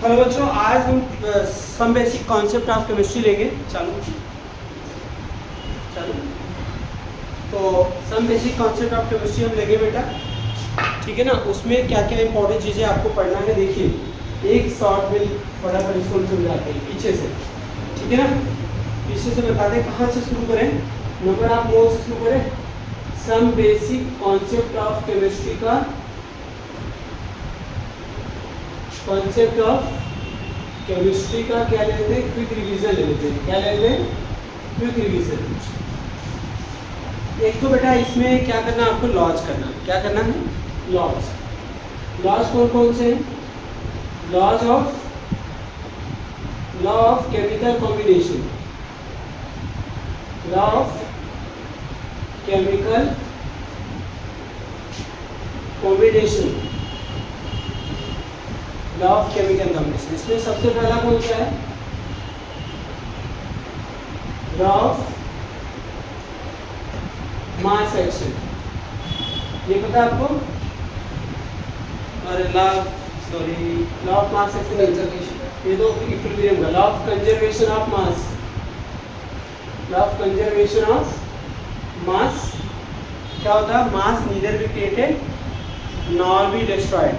Hello बच्चों, आज हम some basic concept of chemistry लेंगे। चालू चालू। तो some basic concept of chemistry हम लेंगे बेटा, ठीक है ना। उसमें क्या क्या इंपॉर्टेंट चीज़ें आपको पढ़ना है, देखिए एक शॉर्ट में फटाफट इसको समझाते हैं पीछे से, ठीक है ना। पीछे से बताते हैं कहाँ से शुरू करें, नंबर ऑफ मोल से शुरू करें। Some basic concept of chemistry का कॉन्सेप्ट ऑफ केमिस्ट्री का क्या लेते हैं, क्विक रिवीजन ले लेते हैं। क्या लेते हैं, क्विक रिवीजन। एक तो बेटा इसमें क्या करना है आपको, लॉज करना। क्या करना है, लॉज। लॉज कौन कौन से हैं, law of chemical combination, law of chemical combination, law of chemical combination. इसमें सबसे पहला कौन सा है, लॉ ऑफ मास एक्शन। ये पता है आपको, अरे लॉ ऑफ मास एक्शन, ये तो इक्विलिब्रियम का। Law of conservation of mass, law of conservation of mass क्या होता है, mass neither be created nor be destroyed.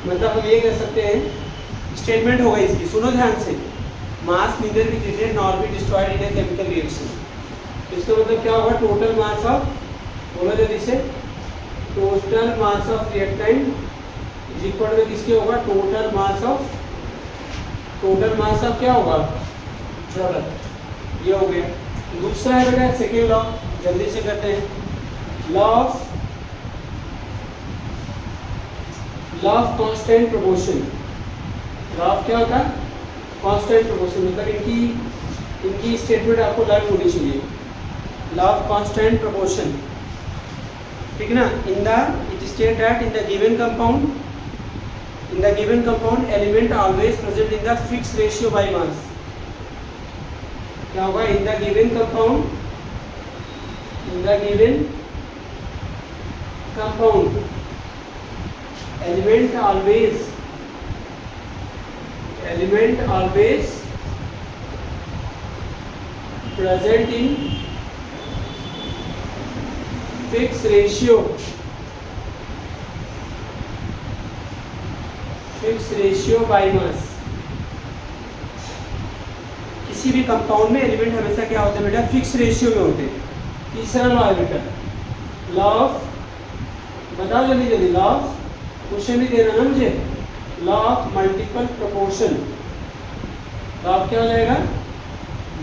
मतलब हम ये कह सकते हैं, स्टेटमेंट होगा इसकी, सुनो ध्यान से। Mass neither be created nor be destroyed in a chemical reaction. इसका मतलब क्या होगा, टोटल मास ऑफ, बोलो जल्दी से, total mass of reactant is equal to किसके होगा, टोटल मास ऑफ क्या होगा, प्रोडक्ट। ये हो गया। दूसरा है बेटा सेकेंड लॉ, जल्दी से करते हैं। Law of constant proportion. Law of क्या होता है, कांस्टेंट प्रोपोर्शन। मतलब इनकी स्टेटमेंट आपको लर्न होनी चाहिए। लॉ ऑफ कांस्टेंट प्रोपोर्शन, ठीक है ना। It state that in the given compound element always present in the fix ratio by मास। क्या होगा, in the given compound element always present in fixed ratio by mass। किसी भी compound में element हमेशा क्या होते हैं बेटा, फिक्स रेशियो में होते हैं। तीसरा लॉ है बेटा, लॉ ऑफ, बताओ जल्दी जल्दी, लॉ ऑफ, क्वेश्चन भी देना ना मुझे, law of multiple proportion. Law of क्या हो जाएगा,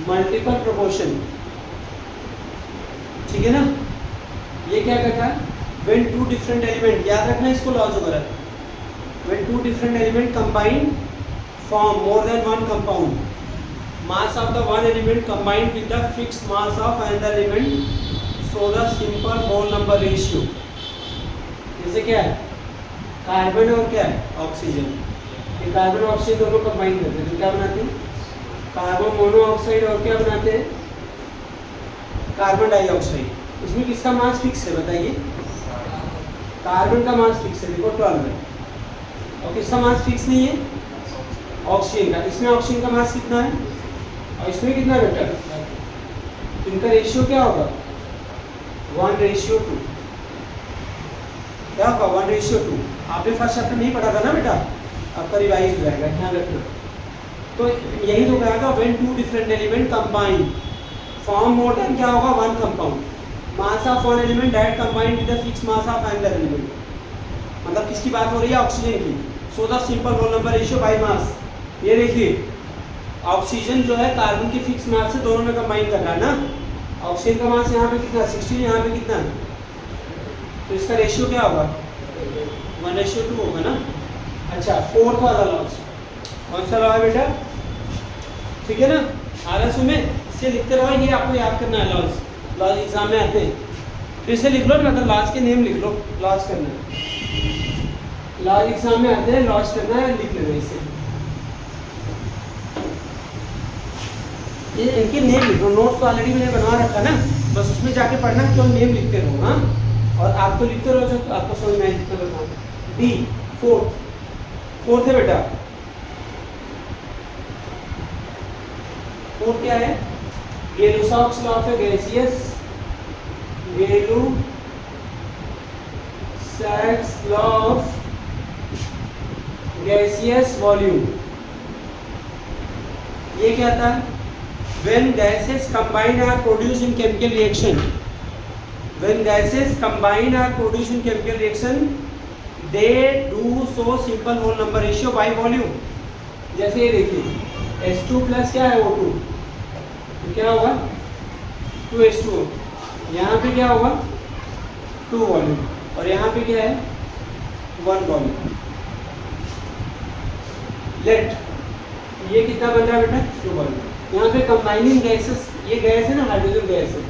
मल्टीपल प्रोपोर्शन, ठीक है ना। ये क्या कहता है, व्हेन टू डिफरेंट एलिमेंट, याद रखना इसको लॉज वगैरह, when two different element combine form more than one compound, mass of the one element combined with the fixed mass of another element, so the simple whole number ratio। जैसे क्या है, carbon और क्या है, oxygen. ये carbon और oxygen दोनों combine करते हैं तो क्या बनाते हैं, कार्बन मोनोऑक्साइड, और क्या बनाते हैं, कार्बन डाइऑक्साइड। इसमें किसका मास फिक्स है बताइए, कार्बन का मास फिक्स है, देखो 12 है। और किसका मास फिक्स नहीं है, ऑक्सीजन का। इसमें ऑक्सीजन का मास कितना है और इसमें कितना बेटा, इनका रेशियो क्या होगा, 1:2। क्या होगा, 1:2। आपने फर्स्ट चैप्टर नहीं पढ़ा था ना बेटा, आपका रिवाइज हो जाएगा, ध्यान रखना। तो यही तो कहा था, when two different element combine form more than क्या होगा, one compound, mass of one element that combined with the fix mass of another element. मतलब किसकी बात हो रही है, ऑक्सीजन की। So the simple whole number ratio by mass. ये देखिए, ऑक्सीजन जो है कार्बन की फिक्स मास से दोनों में कंबाइन कर रहा है ना। ऑक्सीजन का मास यहाँ पे कितना, 16, यहाँ पे कितना, तो इसका रेशियो क्या होगा, 1:2 होगा ना। अच्छा, फोर्थ वाला लॉज, कौन सा लॉ है बेटा, ठीक है ना। आरएस में इसे लिखते रहो, ये आपको याद करना है। लॉज एग्जाम में आते हैं, फिर से लिख लो, मतलब लॉज के नेम लिख लो, लॉज करना है, लॉज एग्जाम में आते हैं, लॉज करना है, लिख लेना इसे। ये इनके नेम लिखो, नोट्स तो ऑलरेडी मैंने बनवा रखा ना, बस उसमें जाके पढ़ना, क्यों नेम लिखते रहो। हाँ, और आप तो लिखते रहो जो आपको समझ में आए, जितना बताऊँ। डी फोर्थ है बेटा, फोर्थ क्या है, Gay Lussac's law of a gaseous, Gay Lussac's law of gaseous volume. ये क्या था, when gases combine are produced in chemical reaction, when gases combine are produced in chemical reaction they do so simple whole number ratio by volume। जैसे ये देखिए H2 plus क्या है O2, तो क्या होगा 2H2O, यहाँ पे क्या होगा 2 वॉल्यूम और यहाँ पे क्या है 1 वॉल्यूम। लेट ये कितना बन रहा है बेटा 2 वॉल्यूम। यहाँ पे कंबाइनिंग गैसेस, ये गैस है ना, हाइड्रोजन गैस है,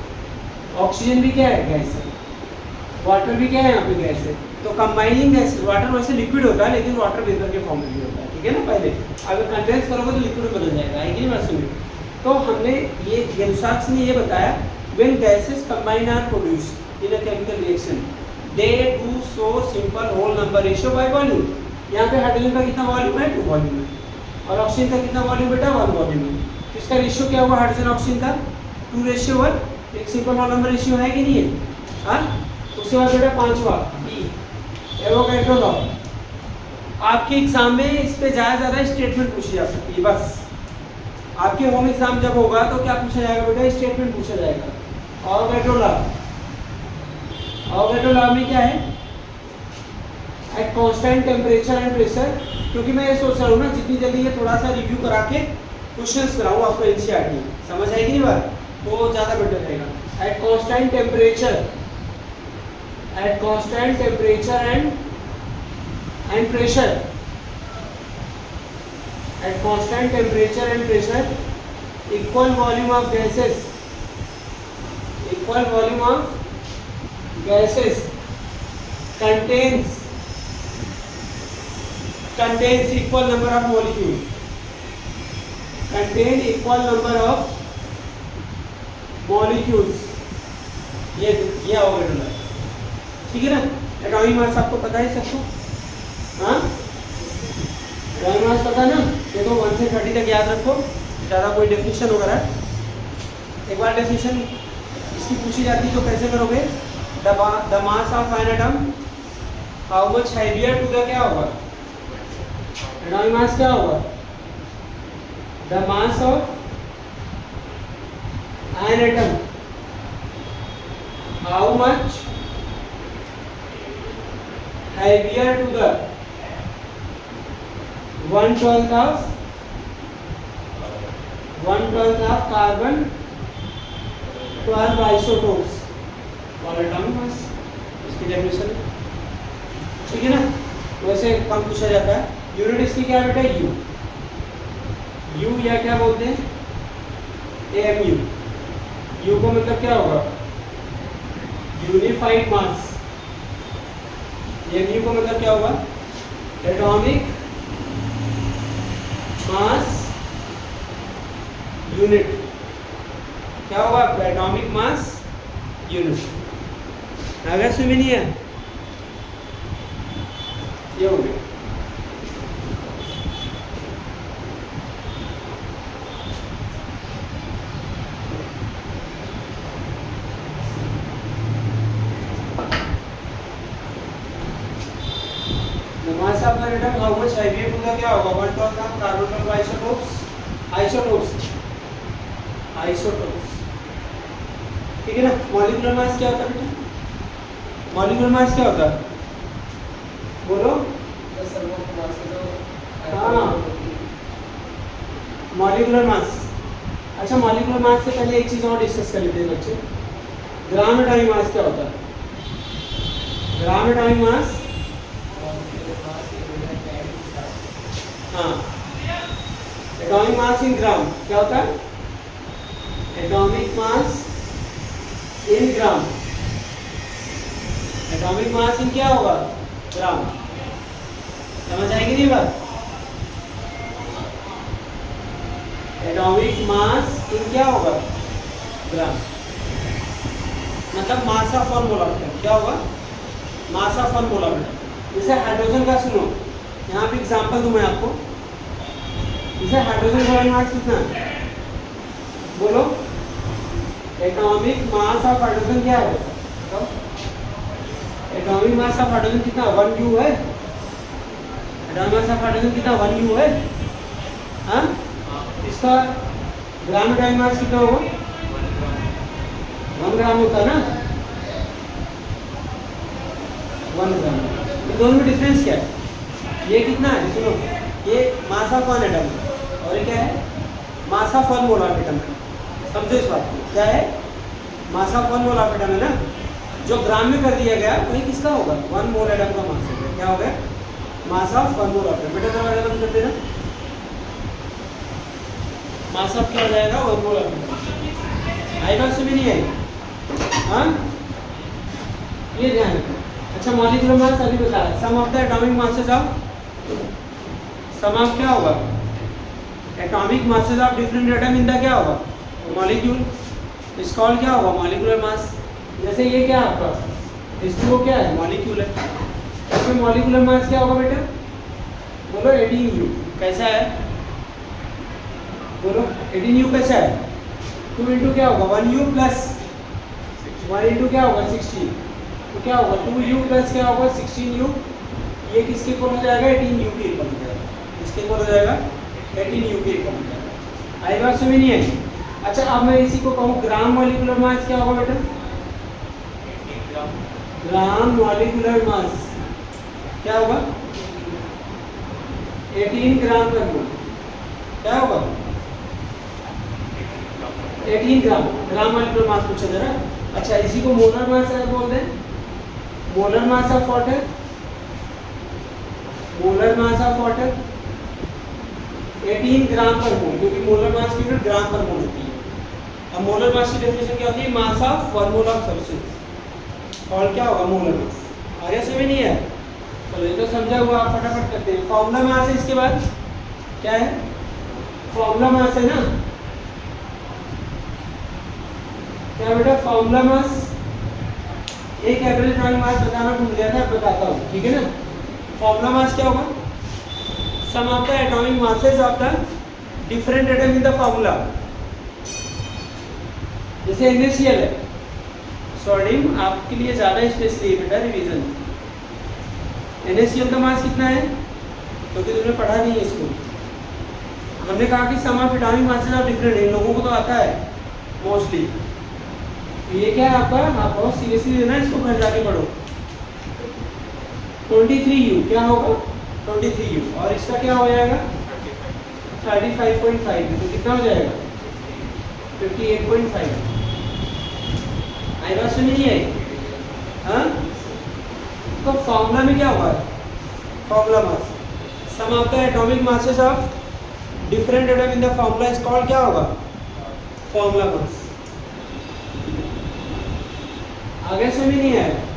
ऑक्सीजन भी क्या है गैस है, वाटर भी क्या है यहाँ पे गैस है। तो कंबाइनिंग गैस, वाटर वैसे लिक्विड होता है लेकिन वाटर वेपर के फॉर्म में भी होता है, ठीक है ना। पहले अगर कंडेंस करोगे तो लिक्विड बदल जाएगा, है कि नहीं बात सुनिए। तो हमने ये गै-लुसाक्स ने ये बताया when gases combine are produced in a chemical reaction they do so simple whole number ratio by volume. यहाँ पे हाइड्रोजन का कितना वॉल्यूम है 2 वॉल्यूम है और ऑक्सीजन का कितना वॉल्यूम बेटा 1 वॉल्यूम है। तो इसका रेशियो क्या हुआ हाइड्रोजन ऑक्सीजन का 2:1, एक सिंपल होल नंबर रेशियो है कि नहीं है। हाँ, उसके बाद बेटा 5वां एवोगैड्रो लॉ। आपके एग्जाम में इस पे ज़्यादा स्टेटमेंट पूछी जा सकती है। बस आपके होम एग्जाम जब होगा तो क्या पूछा जाएगा बेटा, स्टेटमेंट पूछा जाएगा। एवोगैड्रो लॉ, एवोगैड्रो लॉ में क्या है, at constant temperature and pressure, क्योंकि मैं ये सोच रहा हूँ ना जितनी जल्दी ये थोड़ा सा रिव्यू करा के क्वेश्चंस कराऊँ आपको एनसीईआरटी, समझ आएगी नहीं बात, तो ज़्यादा बेटर रहेगा। At constant temperature and pressure, at constant temperature and pressure equal volume of gases contains equal number of molecules, contain equal number of molecules। ये होगा बेटा, ठीक है ना। एटॉमिक मास आपको पता है सबको, हाँ एटॉमिक मास पता है ना। देखो 1 से 30 तक याद रखो, ज़्यादा कोई डेफिनेशन वगैरह। एक बार डेफिनेशन इसकी पूछी जाती तो कैसे करोगे, the mass of an atom how much heavier to the, क्या होगा एटॉमिक मास क्या होगा, the mass of an atom how much heavier to the 1/12 of carbon 12 isotopes और एटॉमिक मास, इसकी डेफिनेशन है, ठीक है ना। वैसे कम पूछा जाता है। यूनिट इसकी क्या बेटा यू या क्या बोलते हैं AMU। यू को मतलब क्या होगा यूनिफाइड मास, एमयू का मतलब क्या होगा एटॉमिक मास यूनिट, क्या होगा एटॉमिक मास यूनिट। अगर सुनी नहीं है ये हो गया। Mass of the atom how much heavier to the, क्या होगा 1/12 ऑफ कार्बन 12 आइसोटोप्स, ठीक है ना। मॉलिक्यूलर मास क्या होता है बेटा, मॉलिक्यूलर मास क्या होता है बोलो। हाँ मॉलिक्यूलर मास। अच्छा मॉलिक्यूलर मास से पहले एक चीज़ और डिस्कस कर लेते हैं बच्चे, ग्राम एटॉमिक मास क्या होता है। ग्राम एटॉमिक मास, हाँ एटॉमिक मास इन ग्राम क्या होता है, एटॉमिक मास इन ग्राम, एटॉमिक मास इन क्या होगा ग्राम, समझ आएगी नहीं बात। एटॉमिक मास इन क्या होगा ग्राम, मतलब मास ऑफ फॉर्मूला क्या होगा मास ऑफ फॉर्मूला। जैसे हाइड्रोजन का सुनो, यहाँ पे एग्जांपल दूं मैं आपको, जैसे हाइड्रोजन का मास कितना बोलो एटॉमिक मास ऑफ हाइड्रोजन क्या है? एटॉमिक मास ऑफ हाइड्रोजन कितना 1 U है? एटॉमिक मास ऑफ हाइड्रोजन कितना 1 U है? हाँ, इसका ग्राम एटॉमिक मास कितना होगा? 1 ग्राम होता है ना, 1 ग्राम। इन दोनों में डिफरेंस क्या है? ये कितना है? सुनो, ये मास ऑफ 1 एटम और ये क्या है? Mass of 1 mole of atom है। समझो इस बात को, क्या है? Mass of 1 mole of atom है ना, जो ग्राम में कर दिया गया वही किसका होगा? 1 मोल एटम का मास होगा। क्या होगा? Mass of 1 mole of atom. बेटा दरवाजा बंद कर देना। मास ऑफ क्या हो जाएगा? 1 मोल ऑफ एटम। आई बात सुनी नहीं आई? हाँ, ये ध्यान रखो। अच्छा, मॉलिक्यूलर मास अभी बताया। Sum of the atomic masses of, sum of क्या होगा? Atomic masses of different atom in the क्या होगा? मॉलिक्यूल। इस कॉल क्या होगा? Molecular mass. जैसे ये क्या है आपका? H2O क्या है? मॉलिक्यूल है। इसमें मॉलिक्यूलर मास क्या होगा बेटा? बोलो 18 U। कैसा है? बोलो 18 U कैसा है? 2 इंटू क्या होगा? 1 U प्लस 1 इंटू क्या होगा? 16। तो क्या होगा? 2 U प्लस क्या होगा? 16 U। ये किसके इक्वल हो जाएगा? 18 U के इक्वल हो जाएगा। किसके इक्वल हो जाएगा? 18 U के इक्वल हो जाएगा। आई बात समझ नहीं है? अच्छा, अब मैं इसी को कहूँ ग्राम मॉलिक्यूलर मास क्या होगा बेटा? ग्राम मॉलिक्यूलर मास क्या होगा? 18 ग्राम पर मोल। क्या होगा? 18 ग्राम। ग्राम मॉलिक्यूलर मास पूछा जरा। अच्छा, इसी को मोलर मास बोल दें। Molar mass of water, molar mass of water 18 ग्राम पर मोल, क्योंकि मोलर मास की यूनिट ग्राम पर मोल होती है। अब मोलर मास की डेफिनेशन क्या होती है? Mass of 1 mole of substance. और क्या होगा? Molar mass. आगे से भी नहीं है, चलो ये तो समझा हुआ। आप फटाफट करते हैं। फॉर्मूला मास है, इसके बाद क्या है? फॉर्मूला मास है ना, क्या बेटा? Formula mass. एक एवरेज एटॉमिक मास बताना भूल गया था, बताता हूँ, ठीक है ना। फॉर्मूला मास क्या होगा? Sum of the atomic masses of the different atom in the formula. जैसे NaCl है, सोडियम आपके लिए ज्यादा स्पेशली है बेटा, रिवीजन। NaCl का मास कितना है? क्योंकि तुमने पढ़ा नहीं है इसको। हमने कहा कि sum of atomic masses of different, इन लोगों को तो आता है मोस्टली। ये क्या है आपका? आप बहुत सीरियसली लेना, इसको घर जाके पढ़ो। 23 U क्या होगा? 23 U। और इसका क्या हो जाएगा? 35.5। तो कितना हो जाएगा? 58.5। आई बात सुनी नहीं आई? हाँ, तो फॉर्मूला में क्या होगा? Formula mass sum of the atomic masses of different atom in the formula is called क्या होगा? Formula mass. आगे से भी नहीं है?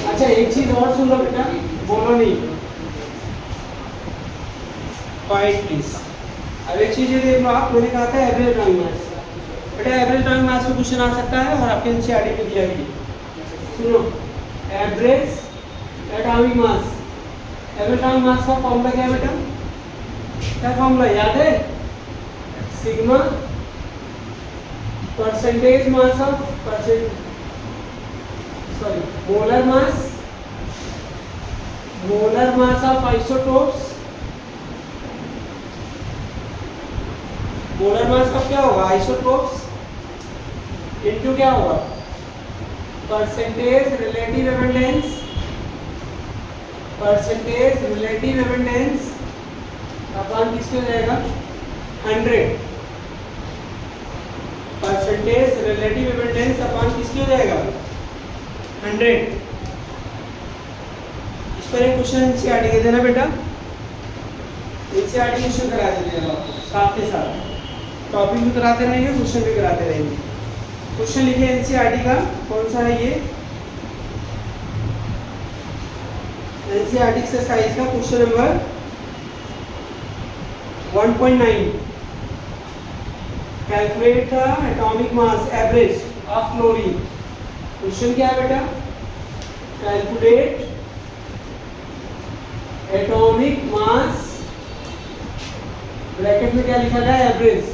अच्छा, एक चीज और सुन लो बेटा, बोलो नहीं, क्वाइट प्लीज। अब एक चीज ये देख लो आप, मैंने कहा था एवरेज एटॉमिक मास। बेटा एवरेज एटॉमिक मास पे क्वेश्चन आ सकता है और आपके एनसीईआरटी में दिया भी। सुनो, average atomic mass. Average atomic mass का फॉर्मूला क्या है बेटा? क्या फॉर्मूला याद है? Sigma percentage mass of molar mass of isotopes. Molar mass का क्या होगा? आइसोटोप्स इनटू क्या होगा? Percentage relative abundance. Percentage relative abundance अपन किसके हो जाएगा? 100। परसेंटेज रिलेटिव एबंडेंस अपन किसके हो जाएगा? 100। इस पर एक क्वेश्चन एनसीईआरटी के देना बेटा, एनसीईआरटी क्वेश्चन करा देना साथ के साथ। टॉपिक भी कराते रहेंगे, क्वेश्चन भी कराते रहेंगे। क्वेश्चन लिखे एनसीईआरटी का, कौन सा है ये? एनसीईआरटी एक्सरसाइज का question number 1.9। Calculate the atomic mass average of chlorine. Question क्या है बेटा? कैलकुलेट एटॉमिक मास, ब्रैकेट में क्या लिखा गया? एवरेज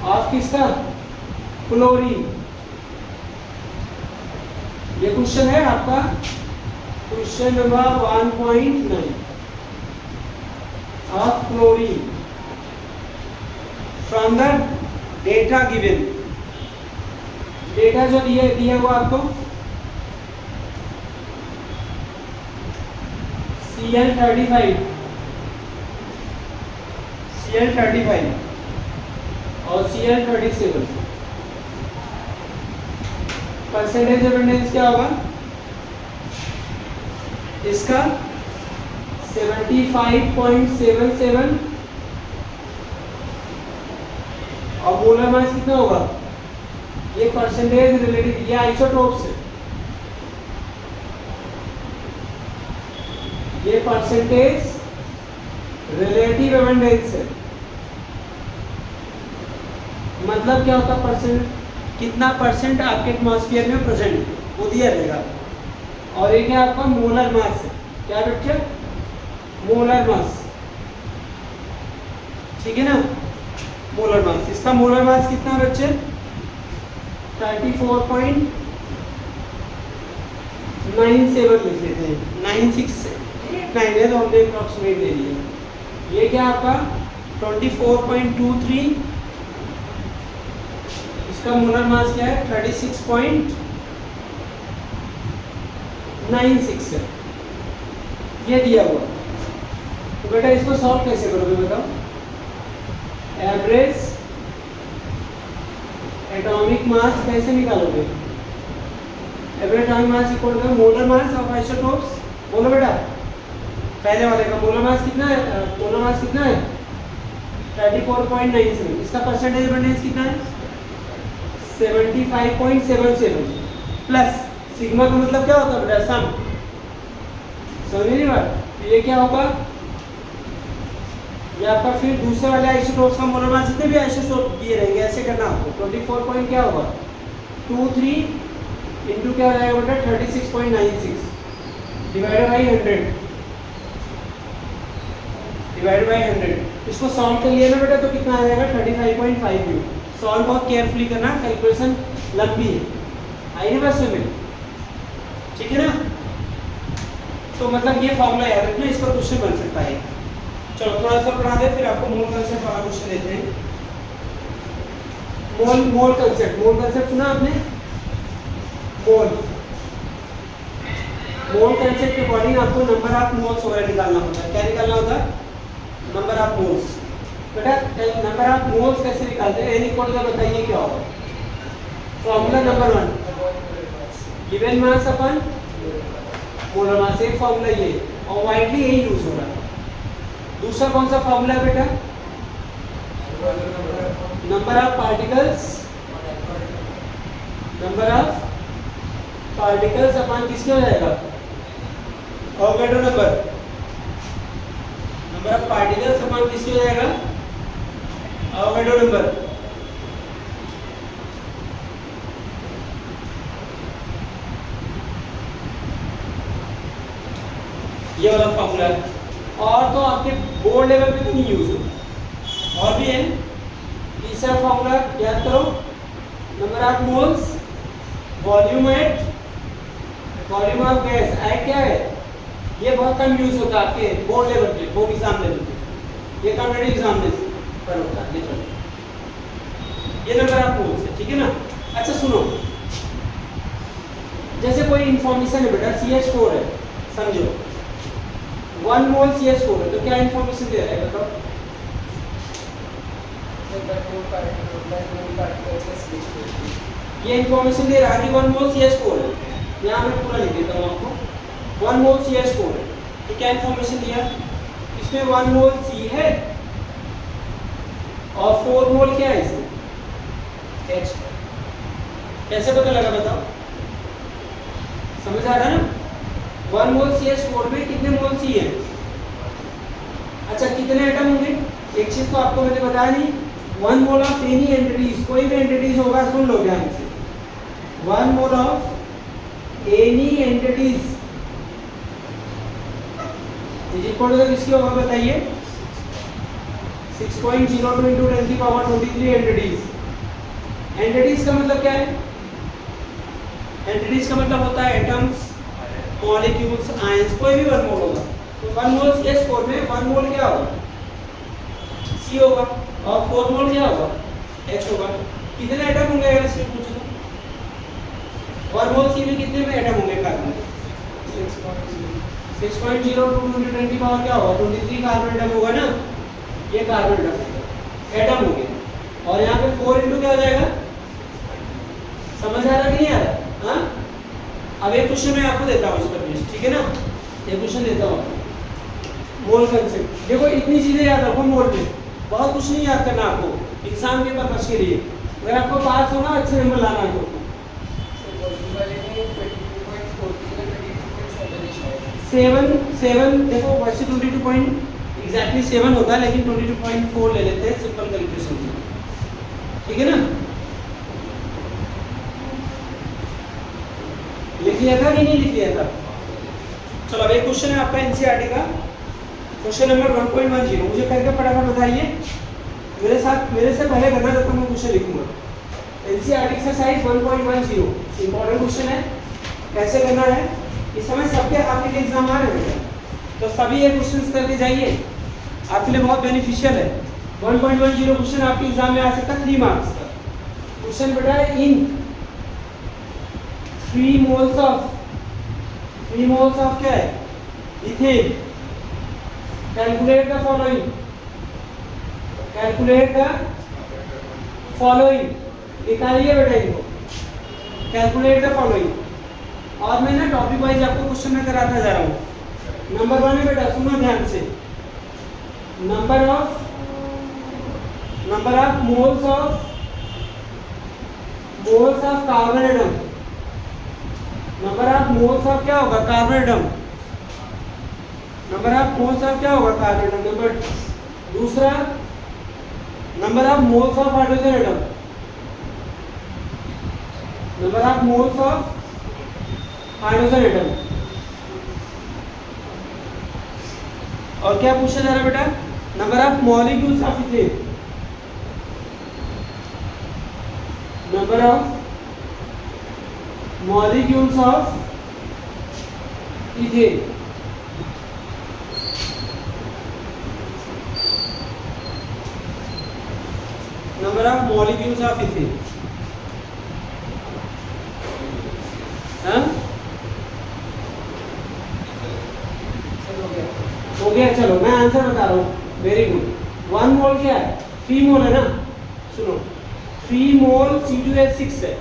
ऑफ किसका? क्लोरीन। ये क्वेश्चन है आपका question number 1.9 of chlorine from the data given. Data जो दिया हुआ आपको Cl35 और Cl37। परसेंटेज एबंडेंस क्या होगा इसका? 75.77 और मोलर मास कितना होगा? ये परसेंटेज रिलेटिव, ये आइसोटोप्स है, ये परसेंटेज रिलेटिव एबंडेंस है। मतलब क्या होता है? परसेंट, कितना परसेंट आपके एटमॉस्फेयर में प्रेजेंट है वो दिया रहेगा। और ये क्या आपका मोलर मास है। क्या बच्चे? मोलर मास, ठीक है ना? मोलर मास, इसका मोलर मास कितना बच्चे? 34.97 लिख लेते हैं। 9689 है तो हमने अप्रॉक्सीमेट ले लिया। ये क्या आपका 24.23, इसका मोलर मास क्या है? 36.96 है। ये दिया हुआ। तो बेटा इसको सॉल्व कैसे करोगे बताओ? एवरेज एटॉमिक मास कैसे निकालोगे? Average atomic mass equal to molar mass of isotopes. बोलो बेटा, पहले वाले का मोलर मास कितना है? मोलर मास कितना है? 34.97। इसका परसेंटेज एबंडेंस कितना है? 75.77 प्लस सिग्मा का मतलब क्या होता है बेटा? सम। समझ नहीं बात? ये क्या होगा? ये आपका फिर दूसरे वाले आइसोटोप्स का मोलर मास, जितने भी आइसोटोप दिए रहेंगे ऐसे करना आपको। 24 पॉइंट क्या होगा? 23 इंटू क्या हो जाएगा बेटा? 36.96 डिवाइडेड बाई 100 डिवाइडेड बाई 100। इसको सॉल्व कर लिया ना बेटा तो कितना आ जाएगा? 35.5। सॉल्व बहुत केयरफुली करना, कैलकुलेशन लंबी है। आई ना बस में, ठीक है ना? तो मतलब ये फॉर्मूला याद रखना, इस पर क्वेश्चन बन सकता है। चलो थोड़ा सा पढ़ा दे, फिर आपको मोल कंसेप्ट वाला क्वेश्चन देते हैं। मोल कंसेप्ट सुना आपने? मोल कंसेप्ट के अकॉर्डिंग आपको नंबर ऑफ मोल्स वगैरह निकालना होता है। क्या निकालना होता है? Number of moles. बेटा नंबर ऑफ मोल्स कैसे निकालते हैं? n इक्वल टू बताइए क्या होगा? फॉर्मूला नंबर 1 गिवन मास अपन मोलर मास, एक फॉर्मूला ये, और वाइडली यही यूज हो रहा है। दूसरा कौन सा फॉर्मूला है बेटा? नंबर ऑफ पार्टिकल्स अपन किसके हो जाएगा? ऑवोगाड्रो नंबर ऑफ पार्टिकल्स अपन किसके हो जाएगा? ऑवोगाड्रो नंबर। ये वाला फॉर्मूला है। और तो आपके बोर्ड लेवल पे तो नहीं यूज हो, और भी है। तीसरा फॉर्मूला याद करो, number of moles volume of gas. आई क्या है? ये बहुत कम यूज होता है आपके बोर्ड लेवल पे, बोर्ड एग्जाम लेवल पे। ये कॉम्पिटिटिव एग्जाम पर होता है। ये नंबर ऑफ मोल्स है, ठीक है ना? अच्छा सुनो, जैसे कोई इंफॉर्मेशन है बेटा, CH4 है, समझो 1 मोल CH4 है, तो क्या इंफॉर्मेशन दे रहा है बताओ? ये इंफॉर्मेशन दे रहा है कि 1 मोल CH4 है। यहाँ मैं पूरा लिख देता हूँ आपको। 1 मोल CH4 है, तो क्या इंफॉर्मेशन दिया? इसमें 1 मोल C है और 4 मोल क्या है इसमें? H। कैसे पता लगा बताओ? समझ आ रहा है ना? 1 मोल CH4 में कितने मोल C है? अच्छा कितने एटम होंगे? एक चीज तो आपको मैंने बताया नहीं, 1 मोल ऑफ एनी एंटिटीज, कोई भी एंटिटीज होगा, सुन लो ध्यान से, 1 mole of any entities is equal to किसकी होगा बताइए, 6.02 into 10 की पावर 23 एंटिटीज। एंटिटीज का मतलब क्या है? एंटिटीज का मतलब होता है एटम्स, मॉलिक्यूल्स, आयंस, कोई भी 1 मोल होगा। तो 1 मोल के स्कोर में 1 मोल क्या होगा, C होगा, और 4 मोल क्या होगा, H होगा। कितने एटम होंगे अगर इसमें पूछो तो? 1 मोल C में कितने में एटम होंगे कार्बन? 6.02 into 10 की पावर क्या होगा, 23 कार्बन एटम होगा ना, ये कार्बन एटम हो गया। और यहाँ पे 4 इंटू क्या हो जाएगा, समझ आ रहा कि नहीं आ रहा? हाँ, अब एक क्वेश्चन मैं आपको देता हूँ इस पर बेस, ठीक है ना, एक क्वेश्चन देता हूँ आपको, मोल कंसेप्ट। देखो इतनी चीजें याद रखो मोल में, बहुत कुछ नहीं याद करना आपको, एग्जाम के पर्पस के लिए। अगर आपको पास होना, अच्छे नंबर लाना है तो 7 देखो, वैसे 22 पॉइंट एग्जैक्टली 7 होगा, लेकिन 22.4 ले लेते हैं सिंपल कैलकुलेशन से, ठीक है ना। लिख लिया था कि नहीं लिख लिया था? चलो अब एक क्वेश्चन है आपका एनसीईआरटी का, क्वेश्चन नंबर 1.10। मुझे करके फटाफट बताइए, मेरे साथ, मेरे से पहले करना जब तक मैं क्वेश्चन लिखूंगा। एनसीईआरटी एक्सरसाइज 1.10 इंपॉर्टेंट क्वेश्चन है। कैसे करना है, इस समय सबके आपके एग्जाम आ रहे हैं, तो सभी ये क्वेश्चंस करके जाइए, आपके लिए बहुत बेनिफिशियल है। 1.10 क्वेश्चन आपके एग्जाम में आ सकता है 3 मार्क्स का। क्वेश्चन बेटा है, इन 3 मोल्स ऑफ क्या है, इथेन, कैलकुलेट द फॉलोइंग, निकालिए बेटा इनको, कैलकुलेट द फॉलोइंग। और मैं ना टॉपिक वाइज आपको क्वेश्चन में कराता जा रहा हूँ। नंबर 1 है बेटा, सुनो ध्यान से, number of moles of carbon atom, number of moles of क्या होगा, carbon atom, number of moles of क्या होगा, कार्बन एटम। नंबर दूसरा, number of moles of hydrogen atom, number of moles of hydrogen atom. और क्या पूछा जा रहा है बेटा, number of molecules of ethane, number of molecules of ethane. Number of molecules of ethane, हाँ हो गया। चलो मैं आंसर बता रहा हूँ, वेरी गुड। 1 मोल क्या है, 3 मोल है ना, सुनो 3 मोल C2H6 है।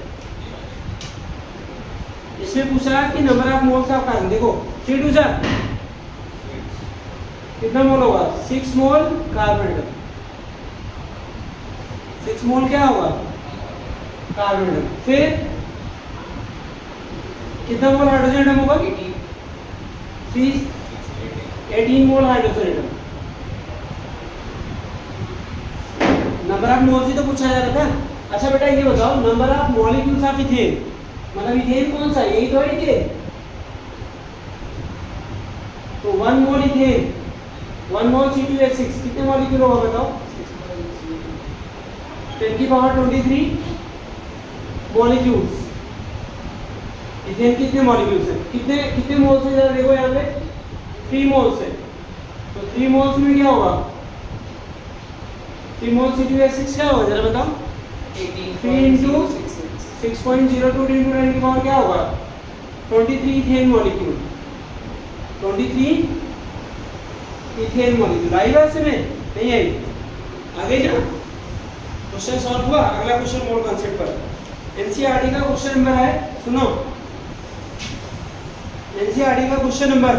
इसमें पूछा कि number of moles of carbon, देखो 3 2 जा कितना मोल होगा, 6 मोल कार्बन एटम, 6 मोल क्या होगा, कार्बन एटम। फिर कितना मोल हाइड्रोजन एटम होगा, 18 mole hydrogen atom. Number of moles ही तो पूछा जा रहा था। अच्छा बेटा ये बताओ, number of molecules of ethane, मतलब इथेन कौन सा है, यही तो है इथेन। तो 1 मोल इथेन, 1 मोल C2H6 कितने मॉलिक्यूल होगा बताओ, 10 की पावर 23 मॉलिक्यूल्स। इथेन कितने मॉलिक्यूल्स हैं, कितने मोल्स हैं, जरा देखो यहाँ पे 3 मोल्स है। तो 3 मोल्स में क्या होगा, 3 मोल C2H6 क्या होगा जरा बताओ, 3 इंटू 6.02 इंटू 10 की पावर क्या होगा, 23 इथेन मॉलिक्यूल, 23 इथेन मॉलिक्यूल। आई बात समझ, नहीं आई? आगे जा, क्वेश्चन सॉल्व हुआ। अगला क्वेश्चन मोल कॉन्सेप्ट पर, एनसीईआरटी का क्वेश्चन नंबर है, सुनो एनसीईआरटी का क्वेश्चन नंबर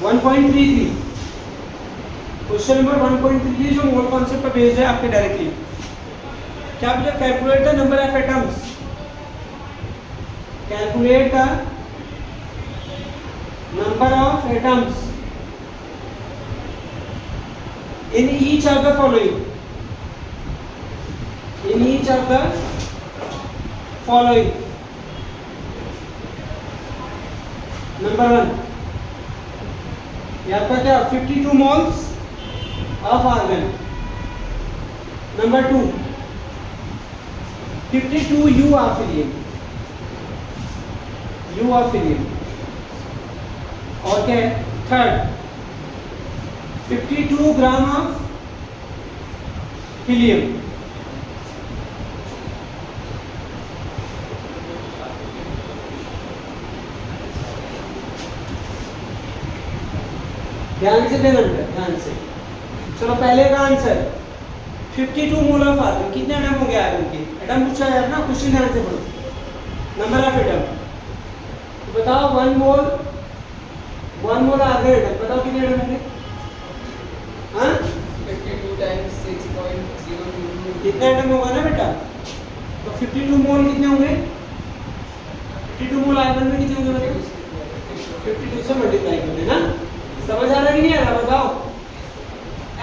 1.33, क्वेश्चन नंबर 1.33 जो मोल कॉन्सेप्ट पर बेस्ड है आपके डायरेक्टली। क्या पूछा, calculate the number of atoms, calculate the number of atoms each of the following, in each of the following, number 1 ये आपका क्या 52 moles of argon, number 2 52 U of helium, U of helium, और क्या है third 52 gram of helium, ध्यान से देना बेटा, ध्यान से। चलो पहले का आंसर 52 मोल ऑफ आर्गन, कितने एटम हो गया आर्गन के? एटम पूछा है ना, क्वेश्चन ध्यान से पढ़ो। नंबर ऑफ एटम तो बताओ 1 मोल आर्गन एटम, बताओ कितने एटम होंगे? हाँ 52 times 6.022 कितना एटम होगा ना बेटा? तो 52 मोल कितने होंगे? 52 मोल आर्गन में कितने होंगे बेटा? 52 से मल्टीप्लाई करते हैं ना। समझ आ रहा है कि नहीं आ रहा बताओ?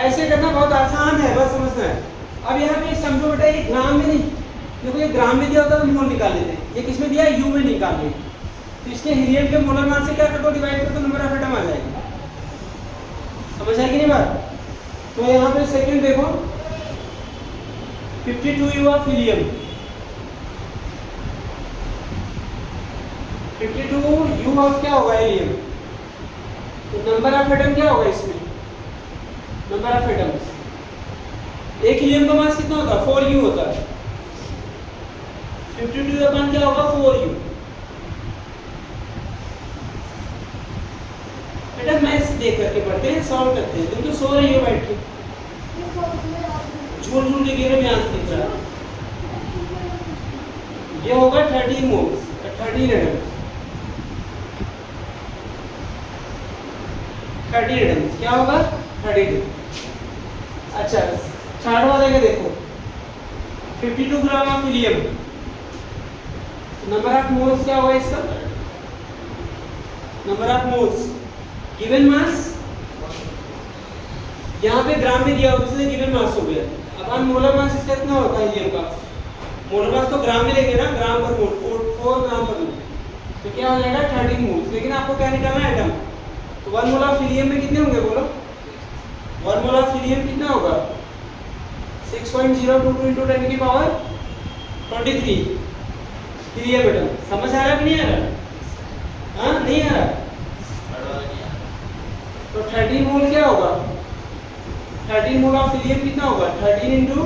ऐसे करना बहुत आसान है, बस समझना है। अब यहाँ पे समझो बेटा, ये ग्राम में नहीं, देखो ये ग्राम में दिया होता तो मोल निकाल लेते हैं, ये किस में दिया है? यू में निकाल लेते। तो इसके हीलियम के मोलर मास से क्या कर दो, डिवाइड कर दो, नंबर ऑफ एटम आ जाएगा। समझ आएगी नहीं बात? तो यहाँ पे सेकंड देखो 52 you of helium, 52 you of क्या होगा हीलियम, तो नंबर ऑफ एटम क्या होगा इसमें? नंबर ऑफ एटम्स, एक हीलियम का मास कितना होता है? 4u होता है। 52 अपन क्या होगा? 4u। बेटा मैथ्स देख करके पढ़ते हैं, सॉल्व करते हैं। तुम तो सो रही हो बैठ के, झूठ झूठ के गिरे में आंसर दिख रहा है। ये होगा 13 मोल्स, 13 एटम्स, 30 एटम्स क्या होगा? 32। अच्छा थर्ड वाले का देखो 52 gram of helium, number of moles क्या होगा इसका? Number of moles given mass, यहाँ पे ग्राम में दिया होगा इसलिए गिवन मास हो गया। अब मोलर मास इसका कितना होता है हीलियम का? मोलर मास तो ग्राम में लेंगे ना, ग्राम पर मोल, 4 ग्राम पर मोल, तो क्या हो जाएगा 13 मोल्स। लेकिन आपको क्या निकालना है एटम, तो 1 मोल ऑफ हीलियम में कितने होंगे बोलो? 1 मोल ऑफ हीलियम कितना होगा? 6.022 into 10 की पावर 23 हीलियम एटम। समझ आ रहा कि नहीं आ रहा? हाँ नहीं आ रहा? तो 13 मोल क्या होगा? 13 मोल ऑफ हीलियम कितना होगा? 13 into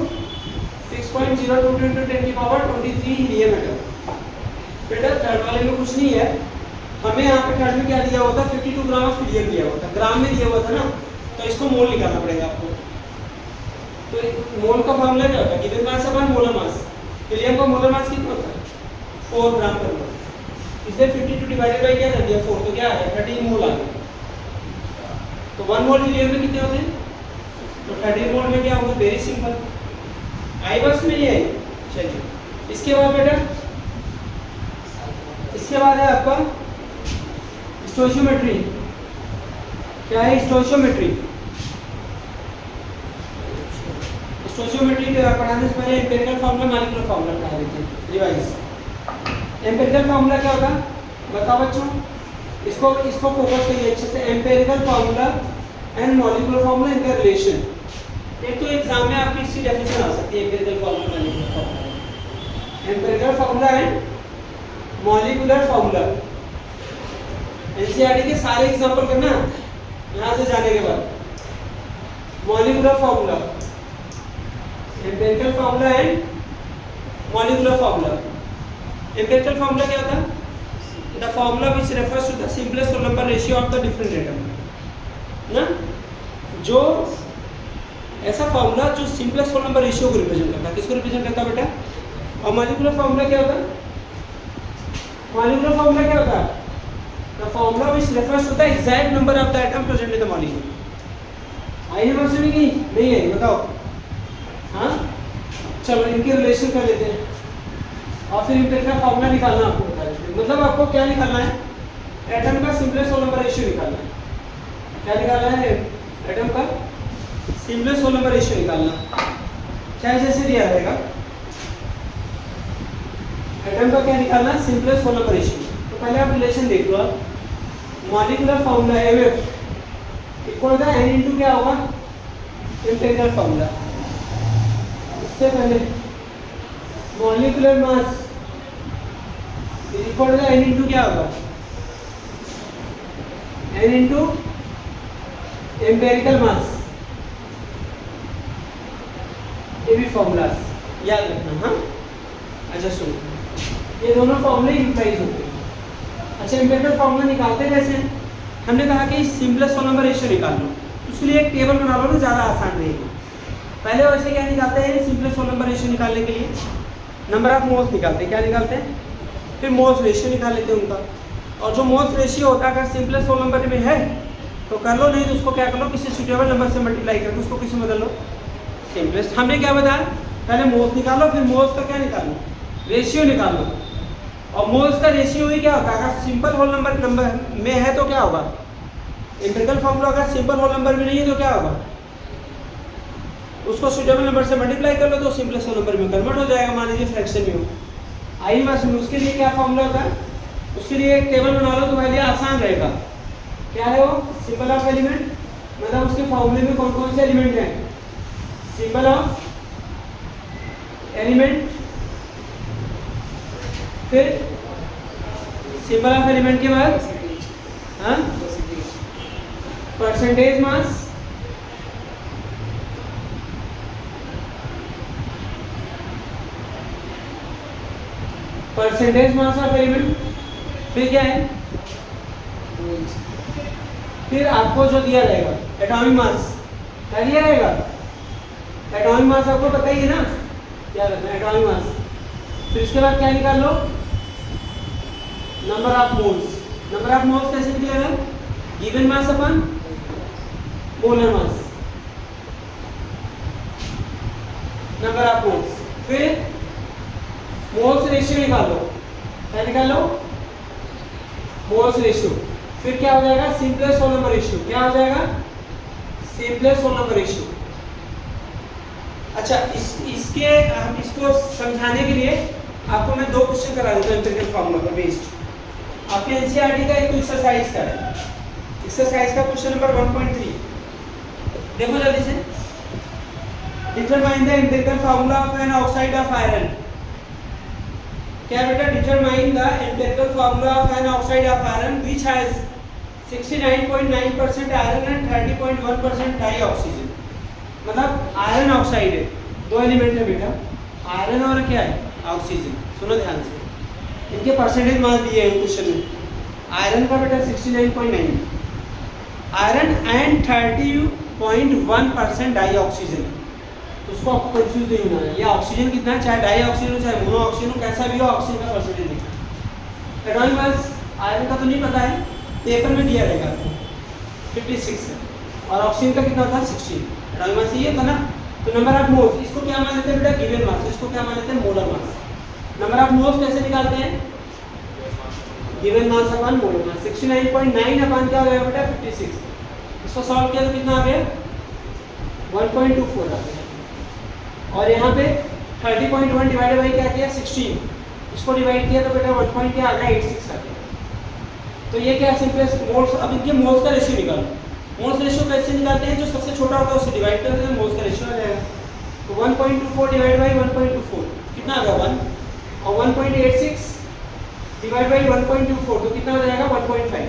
6.022 into 10 की पावर 23 हीलियम एटम। बेटा थर्ड वाले में कुछ नहीं है, हमें यहाँ पे थर्ड में क्या दिया हुआ था? 52 ग्राम ऑफ हीलियम दिया हुआ था, ग्राम में दिया हुआ था ना, तो इसको मोल निकालना पड़ेगा आपको। तो मोल का फॉर्मूला क्या होता है? Given mass upon molar mass. Helium का मोलर मास कितना होता है? 4 ग्राम पर मोल, इसलिए 52 डिवाइडेड बाय क्या कर दिया? 4, तो क्या आ गया? 13 मोल आ गया। तो 1 मोल हीलियम में कितने होते हैं? तो 13 मोल में क्या होगा? वेरी सिंपल, आई बस में नहीं आई। चलिए इसके बाद बेटा, इसके बाद है आपका स्टोइचियोमेट्री। क्या है स्टोइचियोमेट्री? स्टोइचियोमेट्री पढ़ाने से पहले एम्पिरिकल फार्मूला, मॉलिक्यूलर फार्मूला पढ़ा देते हैं, रिवाइज। एम्पिरिकल फार्मूला क्या होगा बताओ बच्चों? इसको फोकस करिए अच्छे से। Empirical formula and molecular formula, इनका रिलेशन। एक तो एग्जाम में आपकी इसकी डेफिनेशन आ सकती है, empirical formula, molecular formula. Empirical formula and molecular formula, NCERT के सारे एग्जांपल करना यहाँ से जाने के बाद। Molecular formula, empirical formula and molecular formula. Empirical formula क्या होता है? The formula which refers to the simplest whole number ratio of the different atom ना, जो ऐसा फार्मूला जो सिंपलेस्ट होल नंबर रेशियो को रिप्रेजेंट करता है। किसको रिप्रेजेंट करता है बेटा? और मॉलिक्यूलर फार्मूला क्या होता है? मॉलिक्यूलर फार्मूला क्या होता है? The formula which refers to the exact number of the atom present in the molecule. आई है बस में नहीं है बताओ? हाँ चलो इनके रिलेशन कर लेते हैं और फिर इनका फार्मूला निकालना आपको बता देते हैं। मतलब आपको क्या निकालना है? एटम का सिंपलेस्ट होल नंबर रेशियो निकालना है। क्या निकालना है? एटम का सिंपलेस्ट होल नंबर रेशियो निकालना, चाहे जैसे दिया रहेगा। एटम का क्या निकालना है? Simplest whole number ratio. तो पहले आप रिलेशन देख लो। आप molecular formula MF equal to N into क्या होगा? Empirical formula. इससे पहले molecular mass equal to N into क्या होगा? N into empirical mass. ये भी फॉर्मूलाज याद रखना। हाँ, अच्छा सुनो, ये दोनों फॉर्मूले यूटिलाइज होते हैं। अच्छा, एम्पिरिकल फार्मूला निकालते कैसे हैं? हमने कहा कि सिंपलेस्ट होल नंबर रेशियो निकाल लो, उसके लिए एक टेबल बना लो ना, ज़्यादा आसान रहेगी। पहले वैसे क्या निकालते हैं? सिंपलेस्ट होल नंबर रेशियो निकालने के लिए नंबर ऑफ मोल्स निकालते हैं। क्या निकालते हैं? फिर मोल्स रेशियो निकाल लेते हैं उनका। और जो मोल्स रेशियो होता है अगर सिंपलेस्ट होल नंबर में है तो कर लो, नहीं तो उसको क्या कर लो, किसी सुटेबल नंबर से मल्टीप्लाई करके उसको किसी में बदल लो सिंपलेस्ट। हमने क्या बताया? पहले मोल्स निकालो, फिर मोल्स का क्या निकालो? रेशियो निकालो। और मोल्स का रेशियो ही क्या होता है? अगर सिंपल होल नंबर में है तो क्या होगा? Empirical formula. अगर सिंपल होल नंबर में नहीं है तो क्या होगा? उसको सुटेबल नंबर से मल्टीप्लाई कर लो तो सिंपलेस्ट होल नंबर में कन्वर्ट हो जाएगा। मान लीजिए फ्रैक्शन में हो आई मास में, उसके लिए क्या फार्मूला होता है? उसके लिए एक टेबल बना लो, तुम्हारे लिए आसान रहेगा। क्या है वो? सिंबल ऑफ एलिमेंट, मतलब उसके फार्मूले में कौन कौन से एलिमेंट हैं? सिंबल ऑफ एलिमेंट, फिर सिंबल ऑफ एलिमेंट के बाद हाँ percentage mass, percentage mass of element, फिर क्या है? फिर आपको जो दिया रहेगा एटॉमिक मास, क्या दिया रहेगा? एटॉमिक मास आपको पता ही है ना, क्या रखना है? Atomic mass. फिर इसके बाद क्या निकाल लो? Number of moles. Number of moles कैसे निकलेगा? गिवन मास अपन molar mass, number of moles. फिर मोल्स रेशियो निकालो। क्या निकाल लो? Moles ratio. फिर क्या हो जाएगा? Simplest whole number ratio. क्या हो जाएगा? Simplest whole number ratio. अच्छा, इसके हम इसको समझाने के लिए आपको मैं दो क्वेश्चन करा देता हूँ एम्पिरिकल फार्मूला पर बेस्ड। आपके एनसीईआरटी का एक एक्सरसाइज का है। एक्सरसाइज का क्वेश्चन नंबर 1.3 देखो जल्दी से। Determine the empirical formula of an oxide of iron. क्या बेटा? Determine the empirical formula of an oxide of iron which has 69.9% iron and 30.1% dioxygen. मतलब आयरन ऑक्साइड है, दो एलिमेंट है बेटा, आयरन और क्या है? ऑक्सीजन। सुनो ध्यान से, इनके परसेंटेज मास दिए हैं क्वेश्चन में। आयरन का बेटा 69.9, आयरन एंड 30.1% डाई ऑक्सीजन। उसको आपको कंफ्यूज नहीं होना है, ये ऑक्सीजन कितना है, चाहे डाई ऑक्सीजन हो चाहे मोनो ऑक्सीजन हो, कैसा भी हो ऑक्सीजन का परसेंटेज नहीं। एटॉमिक मास आयरन का तो नहीं पता है, पेपर में दिया रहेगा आपको 56 है, और ऑक्सीजन का कितना होता है? 16। एटॉमिक मास ये था ना। तो नंबर ऑफ मोल्स, इसको क्या मान लेते हैं बेटा? Given mass. इसको क्या मान लेते हैं? Molar mass. Number of moles कैसे निकालते हैं? गिवन मास अपन मोलर मास। 69.9 अपन क्या हो जाएगा बेटा? 56। इसको सॉल्व किया तो कितना आ गया? 1.24 आ गया। और यहाँ पे 30.1 डिवाइडेड बाई क्या किया? 16। इसको डिवाइड किया तो बेटा 1 पॉइंट क्या आ गया? 86 आ गया। तो ये क्या? Simplest moles. अब इनके मोल्स का रेशियो निकालो। मोल्स रेशियो कैसे निकालते हैं? जो सबसे छोटा होता है उससे डिवाइड कर देते हैं, मोल्स का रेशियो आ जाएगा। तो 1.24 डिवाइड बाई 1.24 कितना आ गया? 1। और 1.86 डिवाइड बाई 1.24 तो कितना हो जाएगा? 1.5।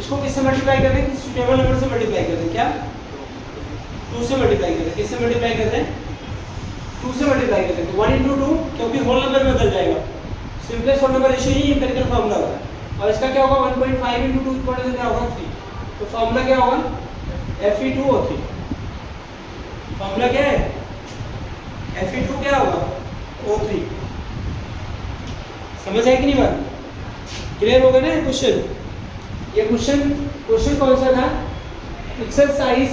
इसको किससे मल्टीप्लाई कर दें? किसी टेबल नंबर से मल्टीप्लाई कर दें। क्या? 2 से मल्टीप्लाई कर दें। किससे मल्टीप्लाई करते हैं? 2 से मल्टीप्लाई करते हैं। तो 1 × 2, क्योंकि होल नंबर में बदल जाएगा। सिंपलेस्ट होल नंबर रेशियो ही एम्पिरिकल फार्मूला होगा। और इसका क्या होगा? 1.5 × 2 इक्वल टू क्या होगा? 3। तो फार्मूला क्या होगा? Fe2O3। फार्मूला क्या है? Fe2 क्या होगा? O3। समझ आए कि नहीं बात? क्लियर हो गया ना क्वेश्चन? ये क्वेश्चन कौन सा था? एक्सरसाइज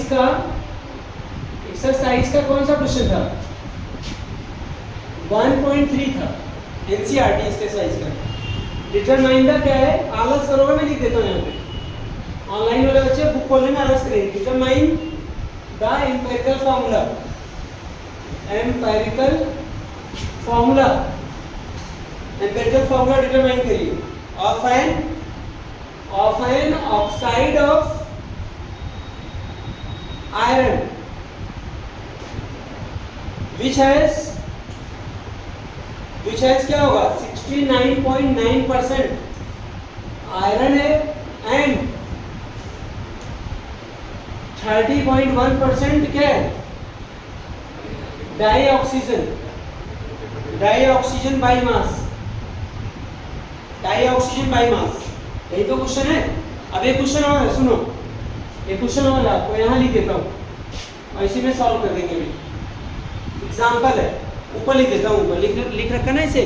का कौन सा क्वेश्चन था? 1.3 था एनसीईआरटी एक्सरसाइज का। डिटरमाइन द क्या है? आलस करोगे, मैं लिख देता हूँ यहाँ पे। ऑनलाइन वाले बच्चे बुक खोलने में आलस करेंगे। Determine the the empirical formula, empirical formula, empirical formula determine करिए of an oxide of iron which has क्या होगा 69.9% आयरन है एंड 30.1% क्या है डाईऑक्सीजन बाई मास, डाईऑक्सीजन बाई मास। यही तो क्वेश्चन है। अब एक क्वेश्चन और है, सुनो एक क्वेश्चन और आपको यहाँ लिख देता हूँ और इसी में सॉल्व कर देंगे। भी एग्जाम्पल है, ऊपर लिख देता हूँ, ऊपर लिख रखा ना इसे,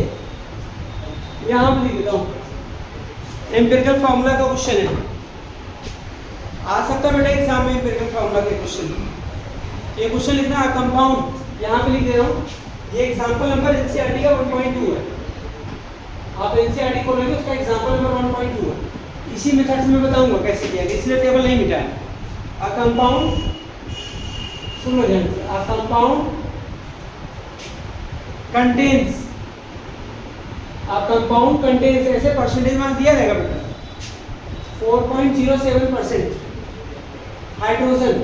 यहाँ पर लिख देता हूँ। एम्पिरिकल फार्मूला का क्वेश्चन है, आ सकता है बेटा एग्जाम में एम्पिरिकल फार्मूला के क्वेश्चन। ये क्वेश्चन लिखना है कंपाउंड, यहाँ पे लिख दे रहा हूँ। ये एग्जाम्पल नंबर एनसीईआरटी का 1.2 है। आप एनसीईआरटी खोलेंगे उसका एग्जाम्पल नंबर 1.2 है। इसी मेथड से मैं बताऊंगा कैसे किया, इसलिए टेबल नहीं मिटाया। अ कंपाउंड, सुनो ध्यान से, a compound contains, a compound contains, ऐसे परसेंटेज मार्क्स दिया जाएगा बेटा। 4.07% हाइड्रोजन,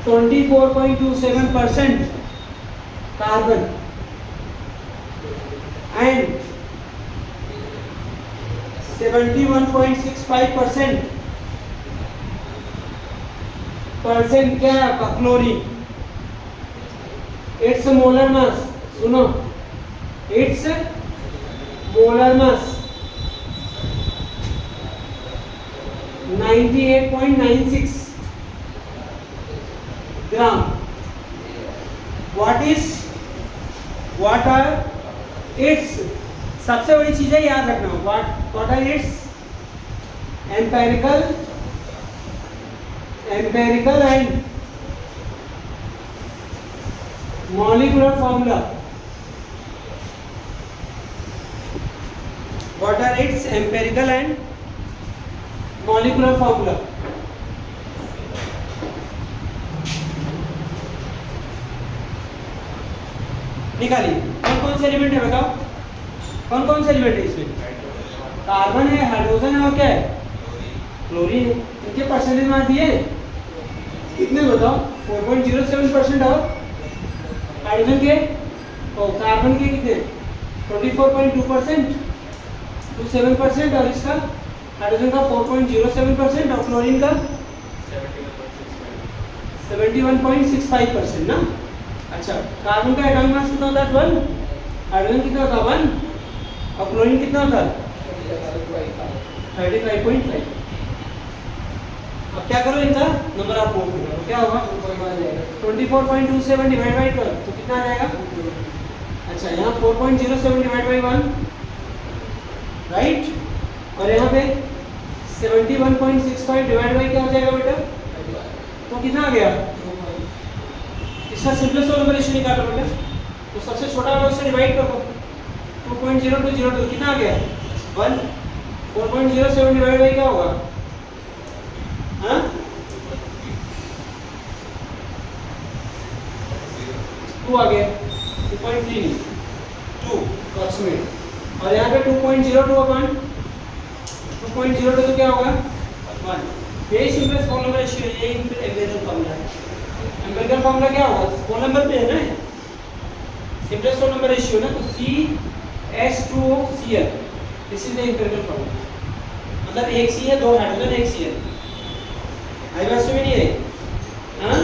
24.27% कार्बन एंड 71.65% क्या है आपका क्लोरीन। इट्स मोलर मास, सुनो, its molar mass 98.96 gram. What are its, सबसे बड़ी चीज है याद रखना, what are its empirical and molecular formula. What are its empirical and molecular formula? निकालिए। कौन कौन से एलिमेंट है बताओ, कौन कौन से एलिमेंट है इसमें? कार्बन है, हाइड्रोजन है और क्या है? क्लोरीन है। इनके परसेंटेज मार्क्स दिए कितने बताओ? 4.07% और हाइड्रोजन के और कार्बन के कितने? 24.2%, 27% और इसका हाइड्रोजन का 4.07% और क्लोरीन का 71.65% ना। अच्छा, कार्बन का एटॉमिक मास कितना होता है? 12, हाइड्रोजन कितना होता है? 1 और क्लोरीन कितना होता है? 35.5। अब क्या करो, इनका नंबर आप बोल दो, क्या होगा? 24.27 डिवाइड बाई 12 तो कितना आ जाएगा? अच्छा, यहाँ 4.07 डिवाइड बाई 1 राइट, और यहाँ पे 71.65 डिवाइड बाई क्या हो जाएगा बेटा? तो कितना आ गया? इसका सिंपलेस्ट नंबर रेशियो निकालो बेटा, तो सबसे छोटा वाला उससे डिवाइड करो। 2.0202 कितना आ गया? 1। 4.07 डिवाइड बाई क्या होगा? हाँ, 2 आ गया, 2.3 2 अप्रॉक्सीमेट, और यहाँ पे 2.02 अपन 2.02 तो क्या होगा? 1। यही सिंपलेस्ट फोन नंबर रेशियो, यही एम्पिरिकल फॉर्मूला है। एम्पिरिकल फॉर्मूला क्या होगा? फोन नंबर पे है ना, सिंपलेस्ट फोन नंबर रेशियो ना, तो CH2OCl, this is the empirical formula. मतलब एक सी है, 2 हाइड्रोजन, एक सी है। आई बात समझ नहीं है? हाँ,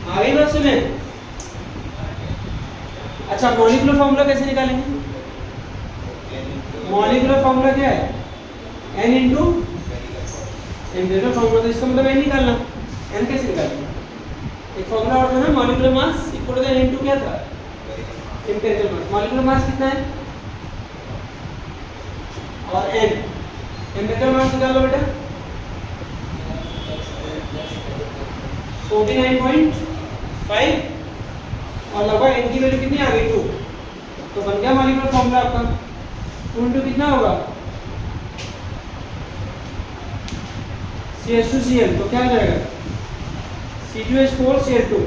आ गई बात सुने? अच्छा, मॉलिक्यूलर फॉर्मूला कैसे निकालेंगे? मॉलिक्यूलर फॉर्मूला क्या है? n इंटू एम्पिरिकल फॉर्मूला, तो इसका मतलब n निकालना। n कैसे निकालेंगे? एक फॉर्मूला और था ना, molecular mass equal to n into क्या था? एम्पिरिकल मास। मॉलिक्यूलर मास कितना है? और n, एम्पिरिकल मास निकालो बेटा। 49.5 और लगभग n की वैल्यू कितनी आ गई? 2। तो बन गया मॉलिक्यूलर फॉर्मूला आपका। 2 इंटू कितना होगा CH2Cl, तो क्या हो जाएगा C2H4Cl2,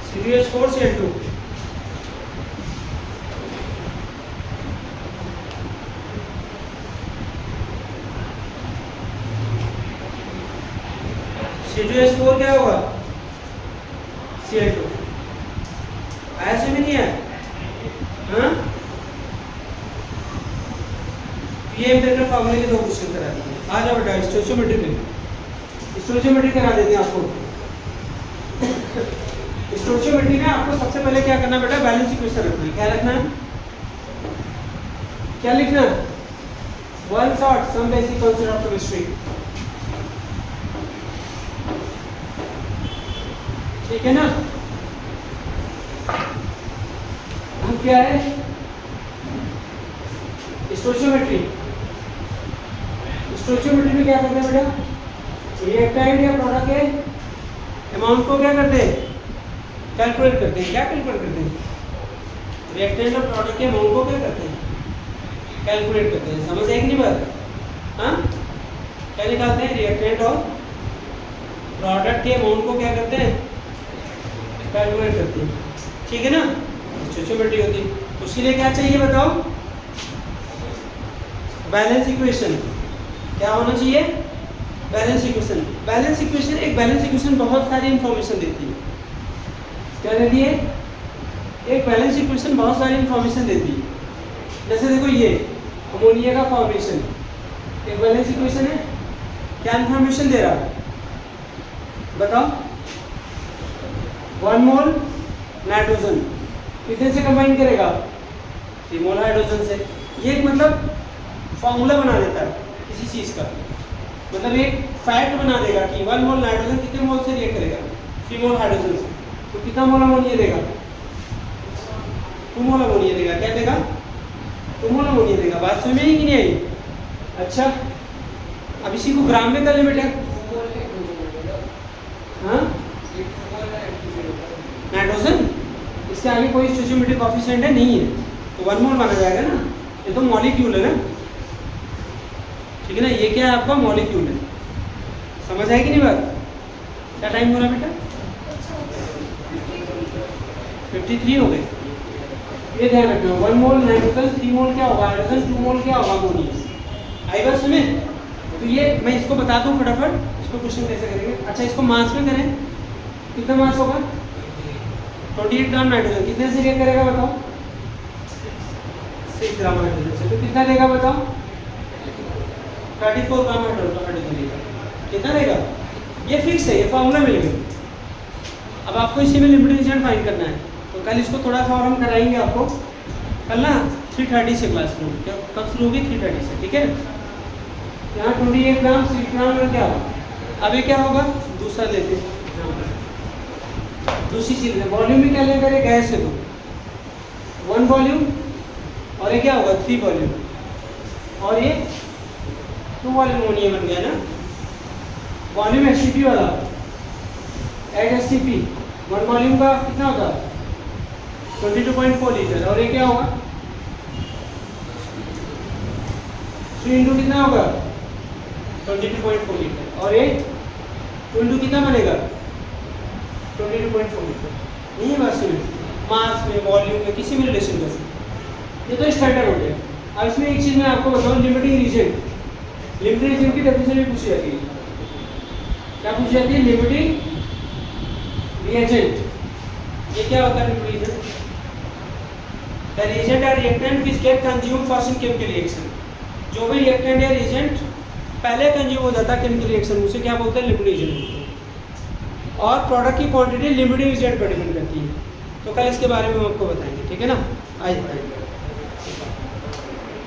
C2H4Cl2। C2H4 क्या होगा Cl2, ऐसे में नहीं है हाँ। ये एम्पिरिकल फार्मूले के 2 क्वेश्चन करा दिए। आ जाओ बेटा स्टोइचियोमेट्री में, स्टोइचियोमेट्री करा देते हैं आपको। स्टोइचियोमेट्री में आपको सबसे पहले क्या करना बेटा, बैलेंस इक्वेशन रखना है। क्या रखना है, क्या लिखना है, one shot some basic concept of chemistry, ठीक है ना। हम क्या है स्टोइचियोमेट्री, स्टोइचियोमेट्री में क्या करते हैं बेटा, रिएक्टेंट या प्रोडक्ट के अमाउंट को क्या करते हैं, कैलकुलेट करते हैं। क्या कैलकुलेट करते हैं, रिएक्टेंट और प्रोडक्ट के अमाउंट को क्या करते हैं, कैलकुलेट करते हैं। समझ आएगी नहीं बात, हाँ। क्या निकालते हैं, रिएक्टेंट और प्रोडक्ट के अमाउंट को क्या करते हैं, कैलकुलेट करते हैं, ठीक है ना। स्टोइचियोमेट्री होती है। उसके लिए क्या चाहिए बताओ, बैलेंस इक्वेशन। क्या होना चाहिए, बैलेंस इक्वेशन। बैलेंस इक्वेशन, एक बैलेंस इक्वेशन बहुत सारी इंफॉर्मेशन देती है। क्या देती है, एक बैलेंस इक्वेशन बहुत सारी इंफॉर्मेशन देती है। जैसे देखो ये अमोनिया का फॉर्मेशन एक बैलेंस इक्वेशन है। क्या इंफॉर्मेशन दे रहा है बताओ, 1 मोल नाइट्रोजन कितने से कंबाइन करेगा, 3 मोल हाइड्रोजन से। ये एक मतलब फॉर्मूला बना देता है किसी चीज़ का, मतलब एक फैक्ट बना देगा कि 1 मोल नाइट्रोजन कितने मोल से रिएक्ट करेगा, 3 मोल हाइड्रोजन से। तो कितना मोल अमोनिया देगा, 2 मोल अमोनिया देगा। क्या देगा, 2 मोल अमोनिया देगा। बात समझ में आई कि नहीं आई। अच्छा अब इसी को ग्राम में कर ले बेटा, हाँ नाइट्रोजन, इसके आगे कोई स्टोइचियोमेट्रिक कोएफिशिएंट है नहीं है, तो 1 मोल माना जाएगा ना। ये तो मॉलिक्यूल है ना, ठीक है ना। ये क्या है आपका मॉलिक्यूल है। समझ आएगी नहीं बात। क्या टाइम हो रहा है बेटा, 53 हो गए। ये ध्यान रखना, 1 मोल नाइट्रोजन, 3 मोल क्या होगा हाइड्रोजन, 2 मोल क्या होगा अमोनिया। आई बात समझ। तो ये मैं इसको बता दूं फटाफट, इसको क्वेश्चन कैसे करेंगे। अच्छा इसको मास में करें, कितना मास होगा, 28 ग्राम नाइट्रोजन कितने से रिएक्ट करेगा बताओ, 6 ग्राम हाइड्रोजन से। तो कितना देगा बताओ, 34 ग्राम हाइड्रोजन देगा। कितना देगा, ये फिक्स है, ये फार्मूला मिल गया। अब आपको इसी में लिमिटिंग एजेंट फाइंड करना है। तो कल इसको थोड़ा सा और हम कराएंगे आपको, कल ना 3:30 से क्लास में। कब शुरू होगी, 3:30 से, ठीक है। यहाँ 28 ग्राम 6 ग्राम में क्या होगा। अब ये क्या होगा, दूसरा लेते हैं, दूसरी चीज़ में वॉल्यूम में क्या लेकर गैस है, तो 1 वॉल्यूम और ये क्या होगा 3 वॉल्यूम, और ये 2 वॉल्यूम अमोनिया बन गया ना। वॉल्यूम एसटीपी वाला एट एसटीपी 1 वॉल्यूम का कितना होगा 22.4 लीटर, और ये क्या होगा 3 इंटू कितना होगा 22.4 लीटर, और ये 2 इंटू कितना बनेगा 22.4 लीटर। नहीं है बात सुनिए, मास में वॉल्यूम में किसी भी रिलेशन कर सकते। ये तो स्टैंडर्ड हो गया। अब इसमें एक चीज़ मैं आपको बताऊँ, लिमिटिंग रीजन। लिमिटिंग रीजन की डेफिनेशन भी पूछी जाती है। क्या पूछी जाती है, लिमिटिंग रिएजेंट। ये क्या होता है लिमिटिंग रीजन, द रिएजेंट और reactant which get consumed first in chemical reaction. जो भी रिएक्टेंट या रिएजेंट पहले कंज्यूम हो जाता है केमिकल रिएक्शन, उसे क्या बोलते हैं, लिमिटिंग रीजन। और प्रोडक्ट की क्वांटिटी लिमिटिंग रीजन पर डिपेंड करती है। तो कल इसके बारे में हम आपको बताएंगे, ठीक है ना। आज बताएंगे।